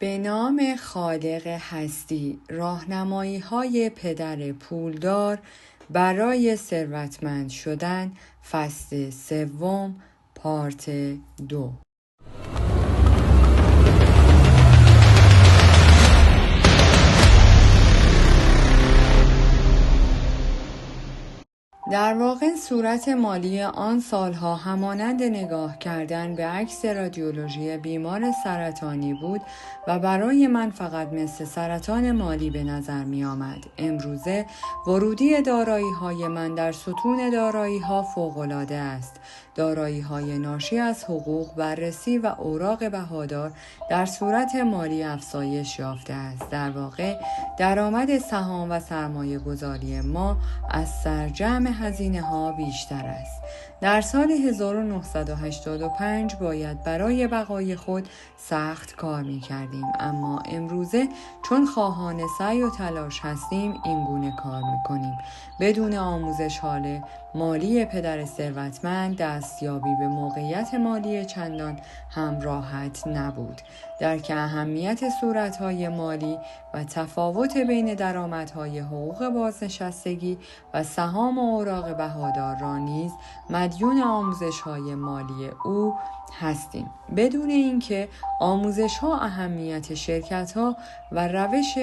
به نام خالق هستی، راهنمایی‌های پدر پولدار برای ثروتمند شدن، فصل سوم، پارت 2. در واقع صورت مالی آن سالها همانند نگاه کردن به عکس رادیولوژی بیمار سرطانی بود و برای من فقط مثل سرطان مالی به نظر می آمد. امروزه ورودی دارایی های من در ستون دارایی ها فوق‌العاده است. دارایی های ناشی از حقوق، بررسی و اوراق بهادار در صورت مالی افزایش یافته است. در واقع درآمد سهام و سرمایه گذاری ما از سرجم هزینه ها بیشتر است. در سال 1985 باید برای بقای خود سخت کار می کردیم، اما امروزه چون خواهان سعی و تلاش هستیم این گونه کار می کنیم. بدون آموزش حال مالی پدر ثروتمند دستیابی به موقعیت مالی چندان هم راحت نبود. درک اهمیت صورتهای مالی و تفاوت بین درآمدهای حقوق بازنشستگی و سهام و اوراق بهادار را نیز مدیون آموزش‌های مالی او هستیم. بدون اینکه آموزش‌ها اهمیت شرکت‌ها و روش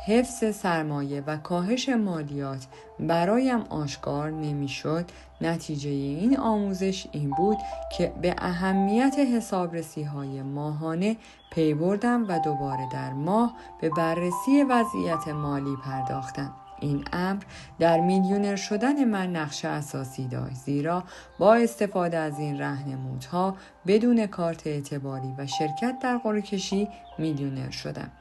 حفظ سرمایه و کاهش مالیات برایم آشکار نمی‌شد، نتیجه این آموزش این بود که به اهمیت حسابرسی‌های ماهانه پی بردم و دوباره در ماه به بررسی وضعیت مالی پرداختم. این امر در میلیونر شدن من نقش اساسی داشت، زیرا با استفاده از این راهنمودها بدون کارت اعتباری و شرکت در قرعه کشی میلیونر شدم.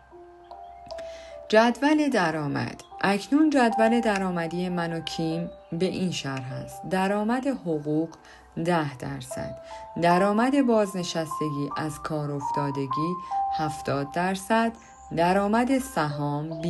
جدول درآمد. اکنون جدول درآمدی من و کیم به این شرح است: درآمد حقوق 10%، درآمد بازنشستگی از کار افتادگی 70%، درآمد سهام 20%.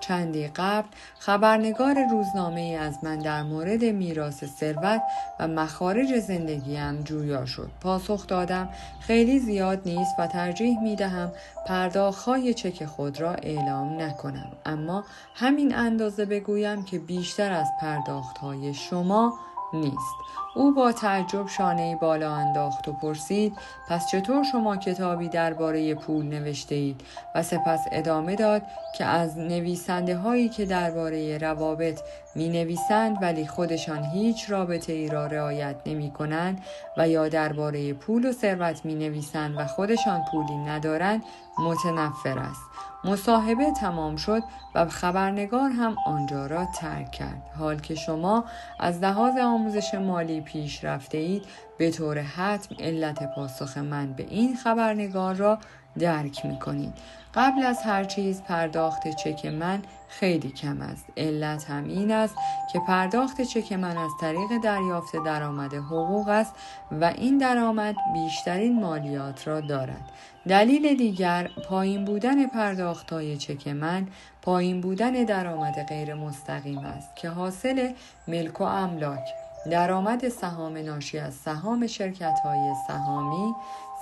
چندی قبل خبرنگار روزنامه‌ای از من در مورد میراث ثروت و مخارج زندگیم جویا شد. پاسخ دادم خیلی زیاد نیست و ترجیح می‌دهم پرداخت‌های چک خود را اعلام نکنم، اما همین اندازه بگویم که بیشتر از پرداخت‌های شما نیست. او با تعجب شانه‌ای بالا انداخت و پرسید: پس چطور شما کتابی درباره پول نوشته اید؟ و سپس ادامه داد که از نویسنده هایی که درباره روابط می نویسند ولی خودشان هیچ رابطه ای را رعایت نمی کنند و یا درباره پول و ثروت می نویسند و خودشان پولی ندارند متنفر است. مصاحبه تمام شد و خبرنگار هم آنجا را ترک کرد. حال که شما از لحاظ آموزش مالی پیش رفته اید، به طور حتم علت پاسخ من به این خبرنگار را درک می کنید. قبل از هر چیز پرداخت چک من خیلی کم است. علت هم این است که پرداخت چک من از طریق دریافت درآمد حقوق است و این درآمد بیشترین مالیات را دارد. دلیل دیگر پایین بودن پرداخت‌های چک من پایین بودن درآمد غیر مستقیم است که حاصل ملک و املاک، درآمد سهام ناشی از سهام شرکت‌های سهامی،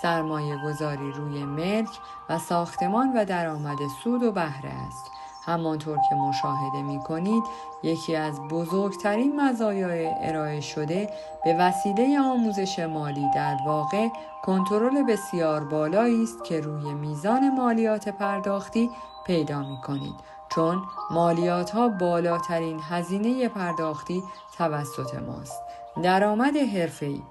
سرمایه گذاری روی ملک و ساختمان و درآمد سود و بهره است. همانطور که مشاهده می کنید، یکی از بزرگترین مزایای ارائه شده به وسیله آموزش مالی در واقع کنترل بسیار بالایی است که روی میزان مالیات پرداختی پیدا می کنید، چون مالیات ها بالاترین هزینه پرداختی توسط ماست. درآمد حرفه‌ای.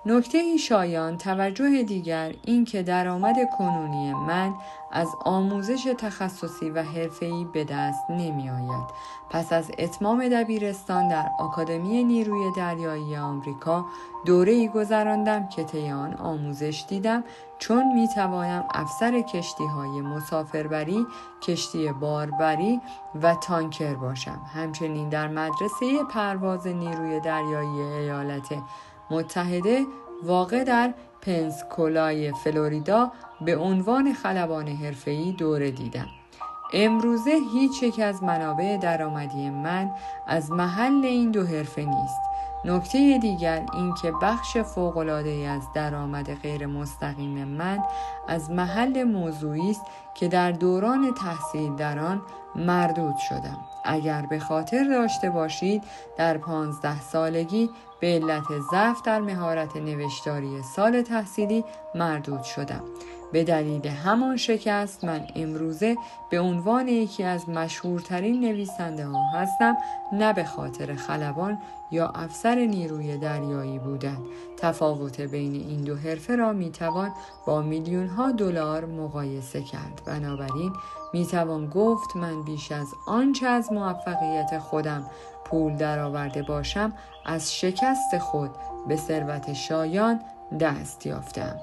نکته شایان توجه دیگر این که درآمد کنونی من از آموزش تخصصی و حرفه‌ای به دست نمی آید. پس از اتمام دبیرستان در آکادمی نیروی دریایی آمریکا دوره‌ای گذراندم که طی آن آموزش دیدم چون می توانم افسر کشتی‌های مسافربری، کشتی باربری و تانکر باشم. همچنین در مدرسه پرواز نیروی دریایی ایالات متحده واقع در پنسکولای فلوریدا به عنوان خلبان حرفه‌ای دوره دیدم. امروزه هیچ یک از منابع درآمدی من از محل این دو حرفه نیست. نکته دیگر این که بخش فوق‌العاده‌ای از درآمد غیر مستقیم من از محل موضوعی است که در دوران تحصیل در آن مردود شدم. اگر به خاطر داشته باشید در 15 سالگی به علت ضعف در مهارت نوشتاری سال تحصیلی مردود شدم. به دلیل همان شکست من امروزه به عنوان یکی از مشهورترین نویسنده ها هستم، نه به خاطر خلبان یا افسر نیروی دریایی بودن. تفاوت بین این دو حرفه را میتوان با میلیون ها دلار مقایسه کرد. بنابراین میتوان گفت من بیش از آنچه از موفقیت خودم پول درآورده باشم از شکست خود به ثروت شایان دست یافتم.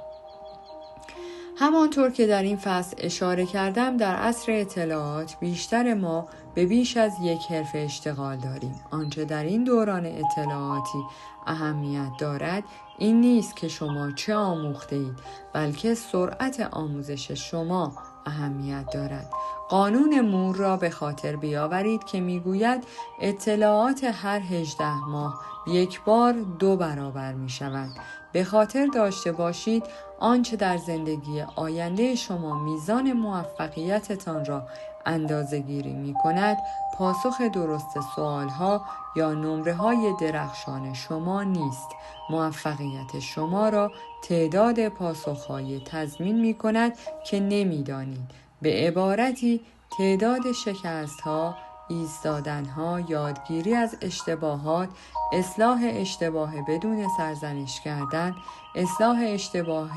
همانطور که در این فصل اشاره کردم در عصر اطلاعات بیشتر ما به بیش از یک حرفه اشتغال داریم. آنچه در این دوران اطلاعاتی اهمیت دارد این نیست که شما چه آموخته اید، بلکه سرعت آموزش شما اهمیت دارد. قانون مور را به خاطر بیاورید که میگوید اطلاعات هر 18 ماه یک بار 2 برابر می شود. به خاطر داشته باشید آنچه در زندگی آینده شما میزان موفقیتتان را اندازه گیری می کند پاسخ درست سوالها یا نمره های درخشان شما نیست. موفقیت شما را تعداد پاسخهای تضمین می کند که نمی دانید. به عبارتی تعداد شکستها، ایستادنها، یادگیری از اشتباهات، اصلاح اشتباه بدون سرزنش کردن، اصلاح اشتباه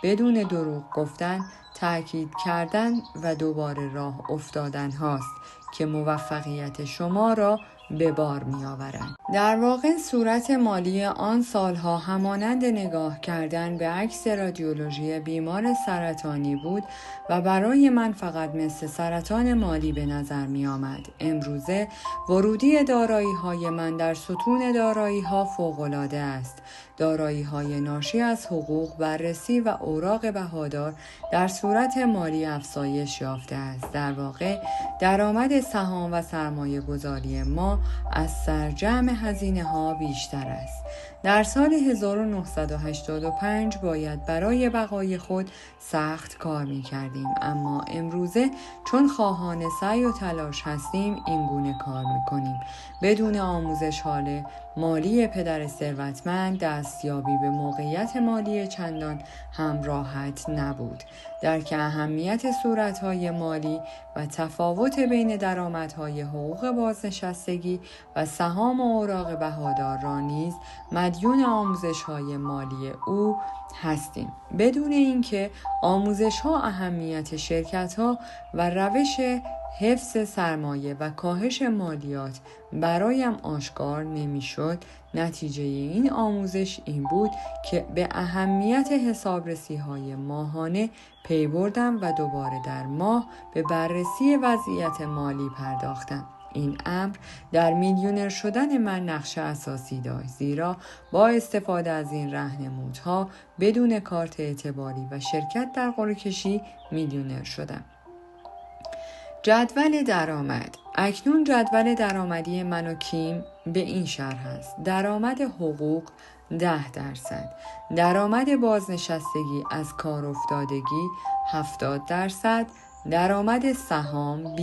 بدون دروغ گفتن، تأکید کردن و دوباره راه افتادن هاست که موفقیت شما را به بار می آورند. در واقع صورت مالی آن سالها همانند نگاه کردن به عکس رادیولوژی بیمار سرطانی بود و برای من فقط مثل سرطان مالی به نظر می آمد. امروزه ورودی دارایی های من در ستون دارایی ها فوق‌العاده است. دارایی های ناشی از حقوق، بررسی و اوراق بهادار در صورت مالی افزایش یافته است. در واقع درآمد سهام و سرمایه گذاری ما از سرجم هزینه ها بیشتر است. در سال 1985 باید برای بقای خود سخت کار می کردیم، اما امروزه چون خواهان سعی و تلاش هستیم این گونه کار می کنیم. بدون آموزش حال مالی پدر ثروتمند دستیابی به موقعیت مالی چندان هم راحت نبود. درک اهمیت صورتهای مالی و تفاوت بین درآمدهای حقوق بازنشستگی و سهام و اوراق بهادار را نیز مدیون آموزش‌های مالی او هستیم. بدون اینکه آموزش‌ها اهمیت شرکت‌ها و روش حفظ سرمایه و کاهش مالیات برایم آشکار نمی‌شد، نتیجه این آموزش این بود که به اهمیت حسابرسی‌های ماهانه پی بردم و دوباره در ماه به بررسی وضعیت مالی پرداختم. این امر در میلیونر شدن من نقش اساسی داشت، زیرا با استفاده از این راهنمودها بدون کارت اعتباری و شرکت در قرعه کشی میلیونر شدم. جدول درآمد. اکنون جدول درآمدی من و کیم به این شرح است: درآمد حقوق 10%، درآمد بازنشستگی از کار افتادگی 70%، درآمد سهام 20%.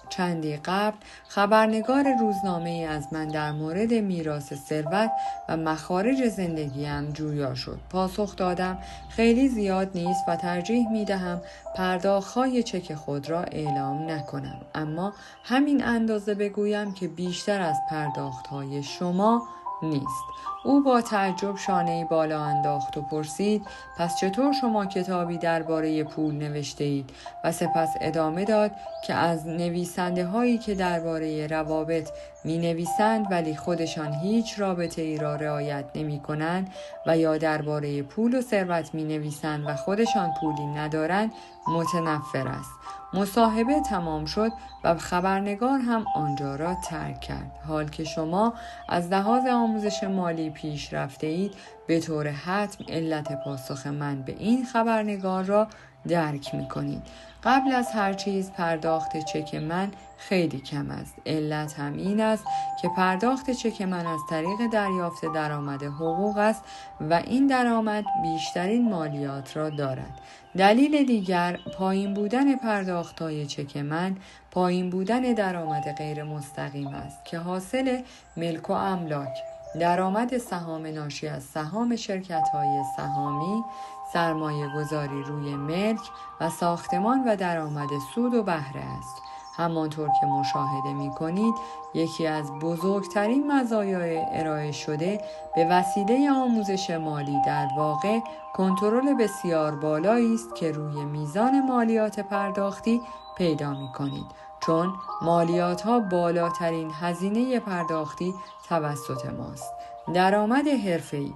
چندی قبل خبرنگار روزنامه‌ای از من در مورد میراث ثروت و مخارج زندگیم جویا شد. پاسخ دادم خیلی زیاد نیست و ترجیح می‌دهم پرداخت‌های چک خود را اعلام نکنم، اما همین اندازه بگویم که بیشتر از پرداخت‌های شما نیست. او با تعجب شانه‌ای بالا انداخت و پرسید پس چطور شما کتابی درباره پول نوشته اید؟ و سپس ادامه داد که از نویسنده هایی که درباره روابط می نویسند ولی خودشان هیچ رابطه ای را رعایت نمی کنند و یا درباره پول و ثروت می نویسند و خودشان پولی ندارند متنفر است. مصاحبه تمام شد و خبرنگار هم آنجا را ترک کرد. حال که شما از لحاظ آموزش مالی پیش رفته اید، به طور حتم علت پاسخ من به این خبرنگار را درک می‌کنید. قبل از هر چیز پرداخت چک من خیلی کم است. علت هم این است که پرداخت چک من از طریق دریافت درآمد حقوق است و این درآمد بیشترین مالیات را دارد. دلیل دیگر پایین بودن پرداخت‌های چک من پایین بودن درآمد غیر مستقیم است که حاصل ملک و املاک، درآمد سهام ناشی از سهام شرکت‌های سهامی، سرمایه گذاری روی ملک و ساختمان و درآمد سود و بهره است. همانطور که مشاهده می کنید یکی از بزرگترین مزایای ارائه شده به وسیله آموزش مالی در واقع کنترل بسیار بالایی است که روی میزان مالیات پرداختی پیدا می کنید، چون مالیات ها بالاترین هزینه پرداختی توسط ماست. درآمد حرفه‌ای.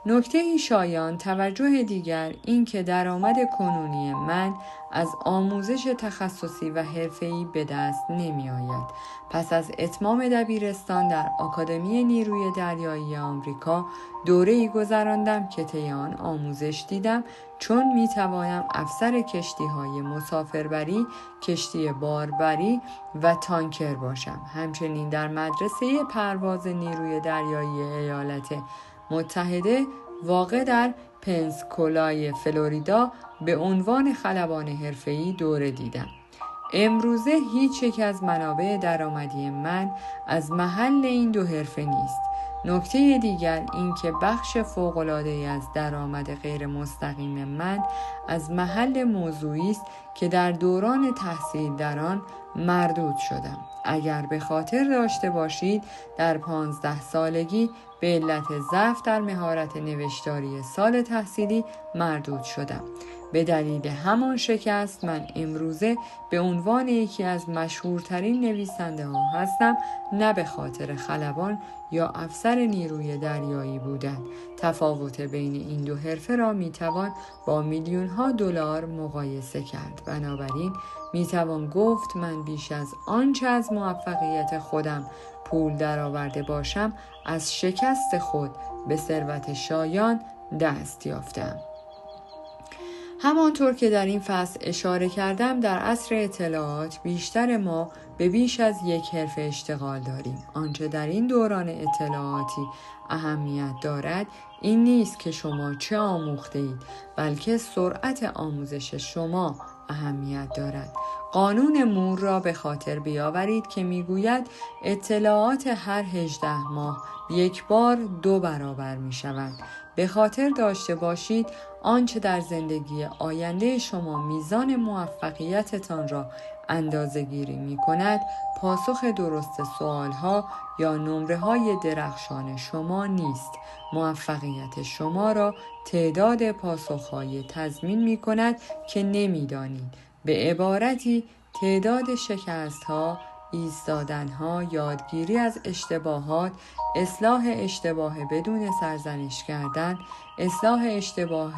نکته شایان توجه دیگر این که درآمد کنونی من از آموزش تخصصی و حرفه‌ای به دست نمی آید. پس از اتمام دبیرستان در آکادمی نیروی دریایی آمریکا دوره‌ای گذراندم که طی آن آموزش دیدم چون می توانم افسر کشتی‌های مسافربری، کشتی باربری و تانکر باشم. همچنین در مدرسه پرواز نیروی دریایی ایالات متحده واقع در پنسکولای فلوریدا به عنوان خلبان حرفه‌ای دوره دیدم. امروزه هیچ یک از منابع درآمدی من از محل این دو حرفه نیست. نکته دیگر این که بخش فوق‌العاده‌ای از درآمد غیر مستقیم من از محل موضوعی است که در دوران تحصیل در آن مردود شدم. اگر به خاطر داشته باشید در 15 سالگی به علت ضعف در مهارت نوشتاری سال تحصیلی مردود شدم. به دلیل همان شکست من امروزه به عنوان یکی از مشهورترین نویسنده ها هستم، نه به خاطر خلبان یا افسر نیروی دریایی بودن. تفاوت بین این دو حرفه را میتوان با میلیون ها دلار مقایسه کرد. بنابراین میتوان گفت من بیش از آنچه از موفقیت خودم پول درآورده باشم از شکست خود به ثروت شایان دست یافتم. همانطور که در این فصل اشاره کردم در عصر اطلاعات بیشتر ما به بیش از یک حرفه اشتغال داریم. آنچه در این دوران اطلاعاتی اهمیت دارد این نیست که شما چه آموخته اید، بلکه سرعت آموزش شما اهمیت دارد. قانون مور را به خاطر بیاورید که میگوید اطلاعات هر 18 ماه یک بار 2 برابر می شود. به خاطر داشته باشید آنچه در زندگی آینده شما میزان موفقیتتان را اندازه گیری می کند پاسخ درست سوالها یا نمره های درخشان شما نیست. موفقیت شما را تعداد پاسخهای تضمین می کند که نمی دانید. به عبارتی تعداد شکستها، ایستادنها، یادگیری از اشتباهات، اصلاح اشتباه بدون سرزنش کردن، اصلاح اشتباه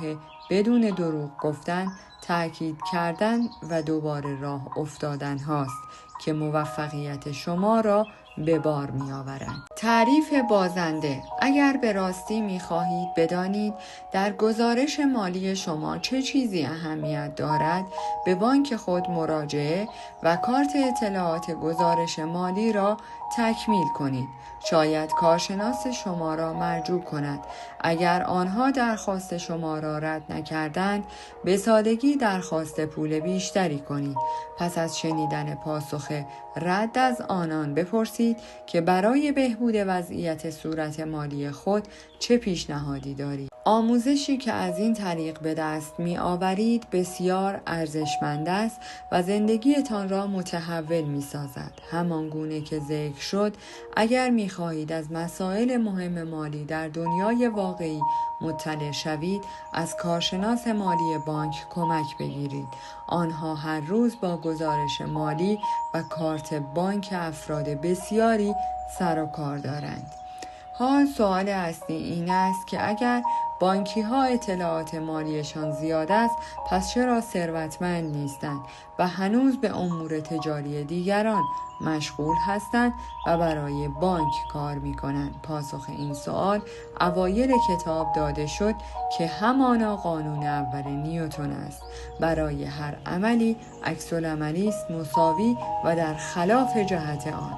بدون دروغ گفتن، تأکید کردن و دوباره راه افتادن هاست که موفقیت شما را به بار می آورند. تعریف بازنده. اگر به راستی می خواهید بدانید در گزارش مالی شما چه چیزی اهمیت دارد، به بانک خود مراجعه و کارت اطلاعات گزارش مالی را تکمیل کنید. شاید کارشناس شما را مرجوع کند. اگر آنها درخواست شما را رد نکردند، به سادگی درخواست پول بیشتری کنید. پس از شنیدن پاسخ رد از آنان بپرسید که برای بهبود وضعیت صورت مالی خود چه پیشنهادی دارید. آموزشی که از این طریق به دست می آورید بسیار ارزشمند است و زندگیتان را متحول می سازد. همان گونه که ذکر شد، اگر می خواهید از مسائل مهم مالی در دنیای واقعی مطلع شوید، از کارشناس مالی بانک کمک بگیرید. آنها هر روز با گزارش مالی و کارت بانک افراد بسیاری سر و کار دارند. حال سوال اصلی این است که اگر بانکی ها اطلاعات مالیشان زیاد است، پس چرا ثروتمند نیستند و هنوز به امور تجاری دیگران مشغول هستند و برای بانک کار می کنند؟ پاسخ این سوال اوایل کتاب داده شد که همانا قانون اول نیوتن است: برای هر عملی عکس‌العملی است مساوی و در خلاف جهت آن.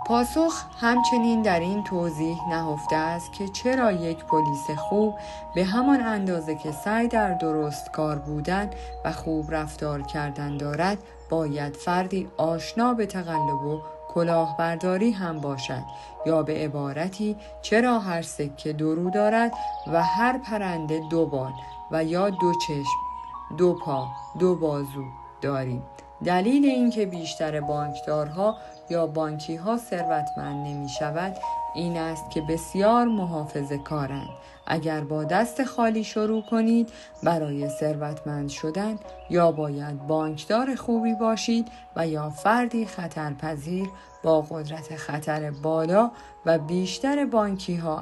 پاسخ همچنین در این توضیح نهفته است که چرا یک پلیس خوب به همان اندازه که سعی در درست کار بودن و خوب رفتار کردن دارد، باید فردی آشنا به تقلب و کلاهبرداری هم باشد، یا به عبارتی چرا هر سکه دو رو دارد و هر پرنده دو بال و یا دو چشم، دو پا، دو بازو داریم. دلیل اینکه بیشتر بانکدارها یا بانکی‌ها ثروتمند نمی‌شود این است که بسیار محافظه‌کارند. اگر با دست خالی شروع کنید برای ثروتمند شدن، یا باید بانکدار خوبی باشید و یا فردی خطرپذیر با قدرت خطر بالا، و بیشتر بانکی‌ها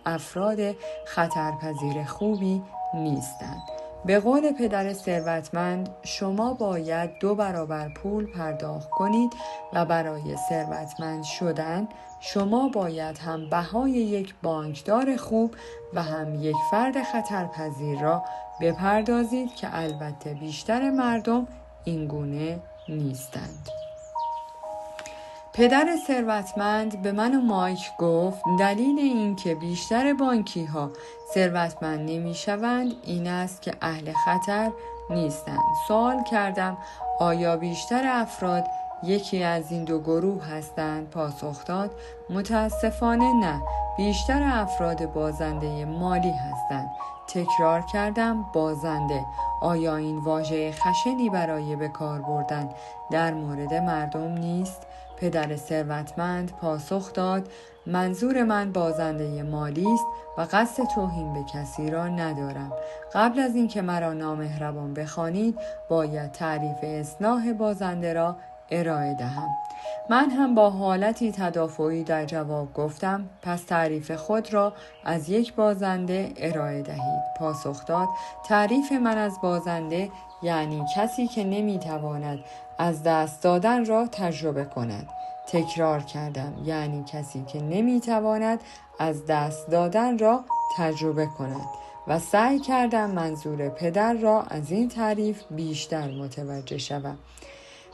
افراد خطرپذیر خوبی نیستند. به قول پدر ثروتمند، شما باید 2 برابر پول پرداخت کنید و برای ثروتمند شدن شما باید هم بهای یک بانکدار خوب و هم یک فرد خطرپذیر را بپردازید که البته بیشتر مردم این گونه نیستند. پدر ثروتمند به من و مایک گفت دلیل این که بیشتر بانکی ها ثروتمند نمی شوند این است که اهل خطر نیستند. سوال کردم آیا بیشتر افراد یکی از این 2 گروه هستند؟ پاسخ داد متاسفانه نه، بیشتر افراد بازنده مالی هستند. تکرار کردم بازنده. آیا این واژه خشنی برای به کار بردن در مورد مردم نیست؟ پدر ثروتمند پاسخ داد منظور من بازنده مالی است و قصد توهین به کسی را ندارم. قبل از اینکه مرا نامهربان بخوانید باید تعریف اصلاح بازنده را ارائه دهم. من هم با حالتی تدافعی در جواب گفتم پس تعریف خود را از یک بازنده ارائه دهید. پاسخ داد تعریف من از بازنده یعنی کسی که نمیتواند از دست دادن را تجربه کند. تکرار کردم یعنی کسی که نمیتواند از دست دادن را تجربه کند و سعی کردم منظور پدر را از این تعریف بیشتر متوجه شوم.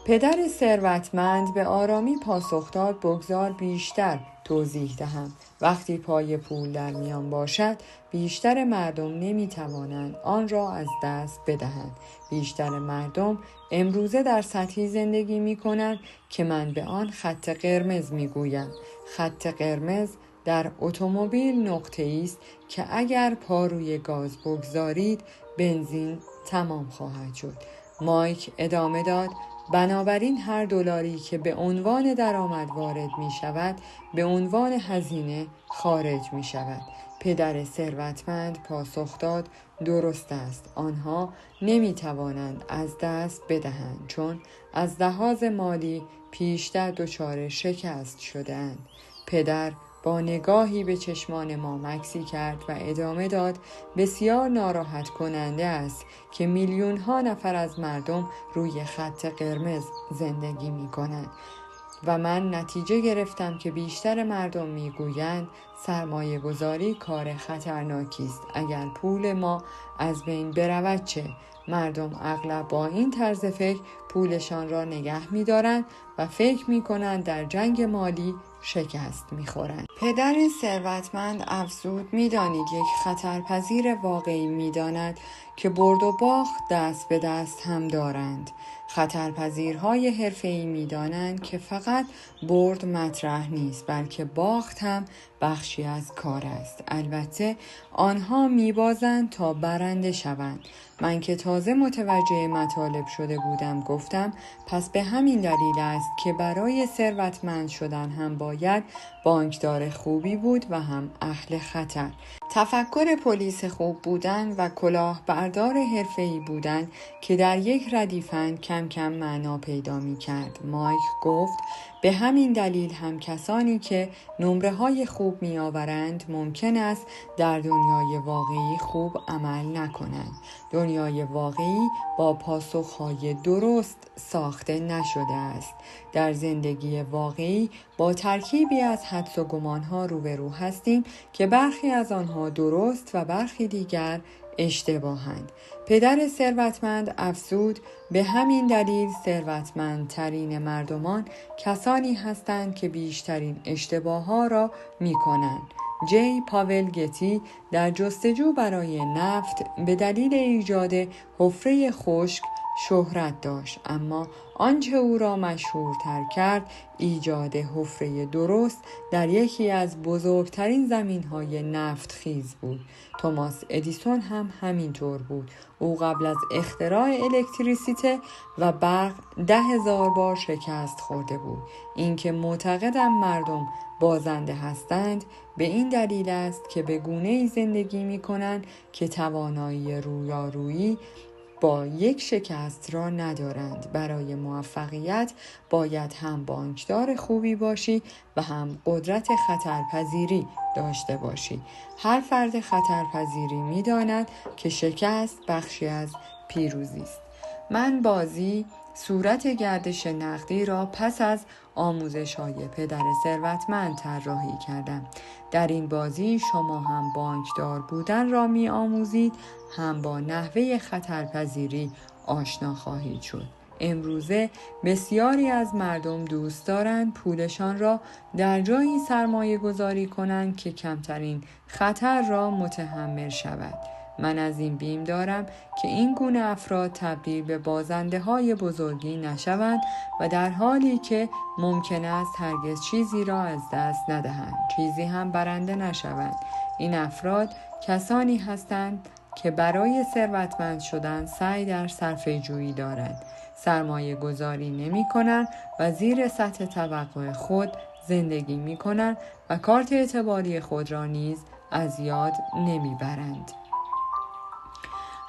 پدر ثروتمند به آرامی پاسخ داد بگذار بیشتر توضیح دهم. وقتی پای پول در میان باشد بیشتر مردم نمیتوانند آن را از دست بدهند. بیشتر مردم امروزه در سطحی زندگی میکنند که من به آن خط قرمز میگویم. خط قرمز در اتومبیل نقطه‌ای است که اگر پا روی گاز بگذارید بنزین تمام خواهد شد. مایک ادامه داد بنابراین هر دلاری که به عنوان درآمد وارد می شود به عنوان هزینه خارج می شود. پدر ثروتمند پاسخ داد درست است، آنها نمی توانند از دست بدهند چون از لحاظ مالی پیشتر دچار شکست شده‌اند. پدر با نگاهی به چشمان ما مکسی کرد و ادامه داد بسیار ناراحت کننده است که میلیون ها نفر از مردم روی خط قرمز زندگی می کنند و من نتیجه گرفتم که بیشتر مردم می گویند سرمایه گذاری کار خطرناکی است. اگر پول ما از بین برود چه؟ مردم اغلب با این طرز فکر پولشان را نگه می دارند و فکر می کنند در جنگ مالی شکست می خورند. پدر ثروتمند افزود می دانید یک خطرپذیر واقعی می داند که برد و باخت دست به دست هم دارند. خطرپذیرهای حرفه‌ای می دانند که فقط برد مطرح نیست بلکه باخت هم بخشی از کار است. البته آنها می بازند تا برنده شوند. من که تازه متوجه مطالب شده بودم گفتم پس به همین دلیل است که برای ثروتمند شدن هم باید بانکدار خوبی بود و هم اهل خطر. تفکر پلیس خوب بودن و کلاهبردار حرفه‌ای بودن که در یک ردیفند کم کم معنا پیدا می کرد. مایک گفت به همین دلیل هم کسانی که نمره‌های خوب می‌آورند ممکن است در دنیای واقعی خوب عمل نکنند. دنیای واقعی با پاسخ‌های درست ساخته نشده است. در زندگی واقعی با ترکیبی از حدس و گمان‌ها روبرو هستیم که برخی از آنها درست و برخی دیگر اشتباهند. پدر ثروتمند افزود: به همین دلیل ثروتمندترین مردمان کسانی هستند که بیشترین اشتباه‌ها را می‌کنند. جی پاول گتی در جستجو برای نفت به دلیل ایجاد حفره خشک شهرت داشت، اما آنچه او را مشهورتر کرد ایجاد حفره درست در یکی از بزرگترین زمین‌های نفت خیز بود. توماس ادیسون هم همینطور بود. او قبل از اختراع الکتریسیته و برق 10,000 بار شکست خورده بود. اینکه معتقدم مردم بازنده هستند به این دلیل است که به گونه‌ای زندگی می‌کنند که توانایی رویارویی با یک شکست را ندارند. برای موفقیت باید هم بانکدار خوبی باشی و هم قدرت خطرپذیری داشته باشی. هر فرد خطرپذیری می‌داند که شکست بخشی از پیروزی است. من بازی صورت گردش نقدی را پس از آموزش‌های پدر ثروتمند طراحی کردم. در این بازی شما هم بانکدار بودن را می‌آموزید، هم با نحوه خطرپذیری آشنا خواهید شد. امروزه بسیاری از مردم دوست دارند پولشان را در جایی سرمایه گذاری کنند که کمترین خطر را متحمل شود. من از این بیم دارم که این گونه افراد تبدیل به بازنده های بزرگی نشوند و در حالی که ممکن است هرگز چیزی را از دست ندهند، چیزی هم برنده نشوند. این افراد کسانی هستند که برای ثروتمند شدن سعی در صرفه جویی دارند، سرمایه گذاری نمی کنند و زیر سطح توقع خود زندگی می کنند و کارت اعتباری خود را نیز از یاد نمی برند.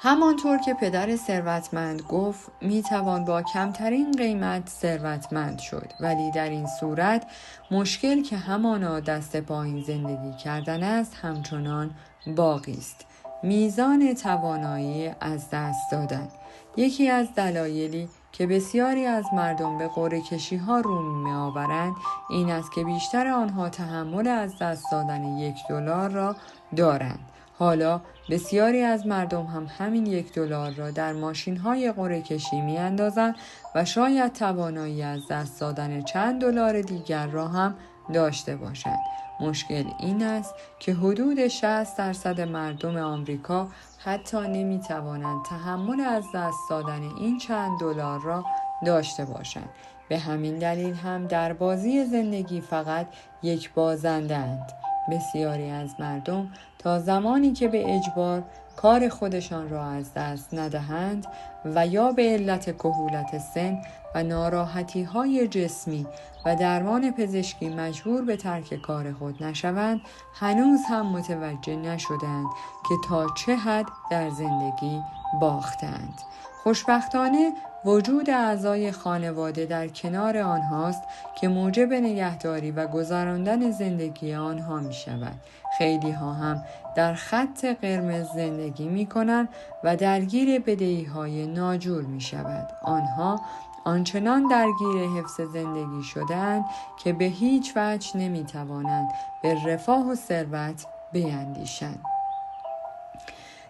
همانطور که پدر ثروتمند گفت می توان با کمترین قیمت ثروتمند شد، ولی در این صورت مشکل که همانا دست پایین زندگی کردن است همچنان باقی است. میزان توانایی از دست دادن. یکی از دلایلی که بسیاری از مردم به قرعه کشی ها رو می آورند این است که بیشتر آنها تحمل از دست دادن $1 را دارند. حالا بسیاری از مردم هم همین $1 را در ماشین های قرعه کشی می اندازند و شاید توانایی از دست دادن چند $. دیگر را هم داشته باشند. مشکل این است که حدود 60% مردم آمریکا حتی نمی توانند تحمل از دست دادن این چند $. را داشته باشند. به همین دلیل هم در بازی زندگی فقط یک بازنده اند. بسیاری از مردم تا زمانی که به اجبار کار خودشان را از دست ندهند و یا به علت کهولت سن و ناراحتی‌های جسمی و درمان پزشکی مجبور به ترک کار خود نشوند، هنوز هم متوجه نشدند که تا چه حد در زندگی باختند. خوشبختانه وجود اعضای خانواده در کنار آنهاست که موجب نگهداری و گذراندن زندگی آنها می شود. خیلی ها هم در خط قرمز زندگی می کنند و درگیر بدهی‌های ناجور می شود. آنها آنچنان درگیر حفظ زندگی شدند که به هیچ وجه نمی توانند به رفاه و ثروت بیندیشند.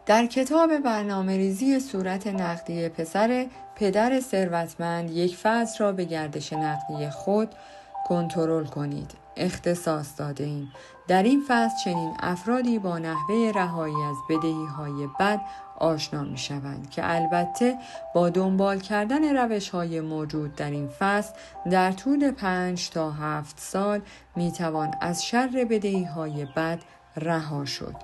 در کتاب برنامه‌ریزی صورت نقدی پدر ثروتمند یک فصل را به گردش نقدی خود کنترل کنید اختصاص داده ایم. در این فصل چنین افرادی با نحوه رهایی از بدهی‌های بد آشنا می شوند که البته با دنبال کردن روش‌های موجود در این فصل در طول 5 تا 7 سال می توان از شر بدهی‌های بد رها شد.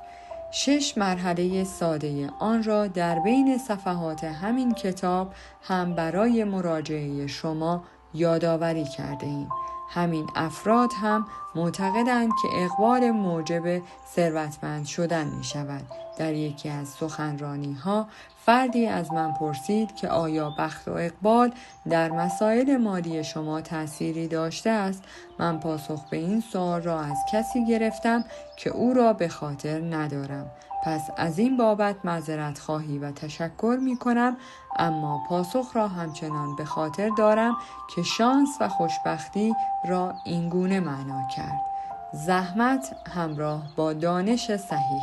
6 مرحله ساده آن را در بین صفحات همین کتاب هم برای مراجعه شما یادآوری کرده ایم. همین افراد هم معتقدند که اقبال موجب ثروتمند شدن می شود. در یکی از سخنرانی‌ها فردی از من پرسید که آیا بخت و اقبال در مسائل مالی شما تأثیری داشته است؟ من پاسخ به این سوال را از کسی گرفتم که او را به خاطر ندارم. پس از این بابت معذرت خواهی و تشکر می کنم، اما پاسخ را همچنان به خاطر دارم که شانس و خوشبختی را اینگونه معنا کرد: زحمت همراه با دانش صحیح.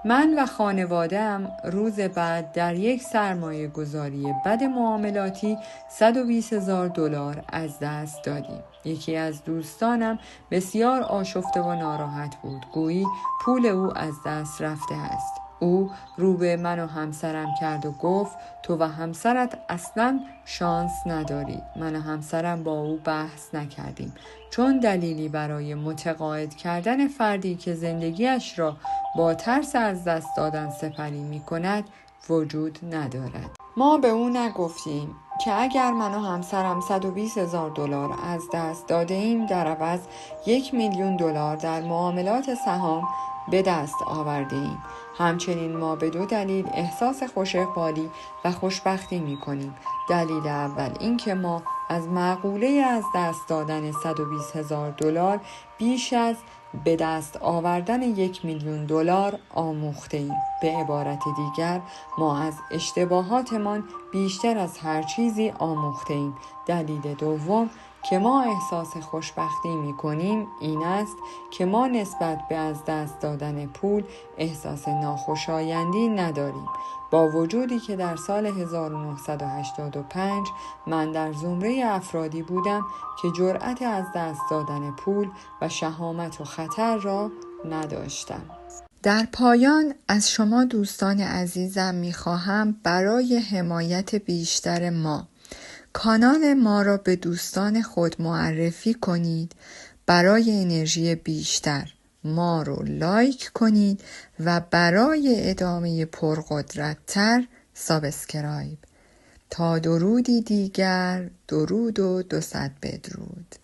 من و خانواده‌ام روز بعد در یک سرمایه گذاری بد معاملاتی $120,000 از دست دادیم. یکی از دوستانم بسیار آشفته و ناراحت بود، گویی پول او از دست رفته است. او رو به من و همسرم کرد و گفت تو و همسرت اصلاً شانس ندارید. من و همسرم با او بحث نکردیم، چون دلیلی برای متقاعد کردن فردی که زندگیش را با ترس از دست دادن سپری می کند وجود ندارد. ما به او نگفتیم که اگر من و همسرم $120,000 از دست داده ایم، در عوض $1,000,000 در معاملات سهام به دست آورده ایم. همچنین ما به 2 دلیل احساس خوش‌اقبالی و خوشبختی می کنیم. دلیل اول این که ما از معقوله از دست دادن $120,000 بیش از به دست آوردن $1,000,000 آموخته ایم. به عبارت دیگر ما از اشتباهاتمان بیشتر از هر چیزی آموخته ایم. دلیل دوم که ما احساس خوشبختی می کنیم این است که ما نسبت به از دست دادن پول احساس ناخوشایندی نداریم. با وجودی که در سال 1985 من در زمره افرادی بودم که جرأت از دست دادن پول و شهامت و خطر را نداشتم. در پایان از شما دوستان عزیزم می‌خواهم برای حمایت بیشتر ما کانال ما را به دوستان خود معرفی کنید. برای انرژی بیشتر ما رو لایک کنید و برای ادامه پرقدرت‌تر سابسکرایب. تا درودی دیگر، درود و 200 بدرود.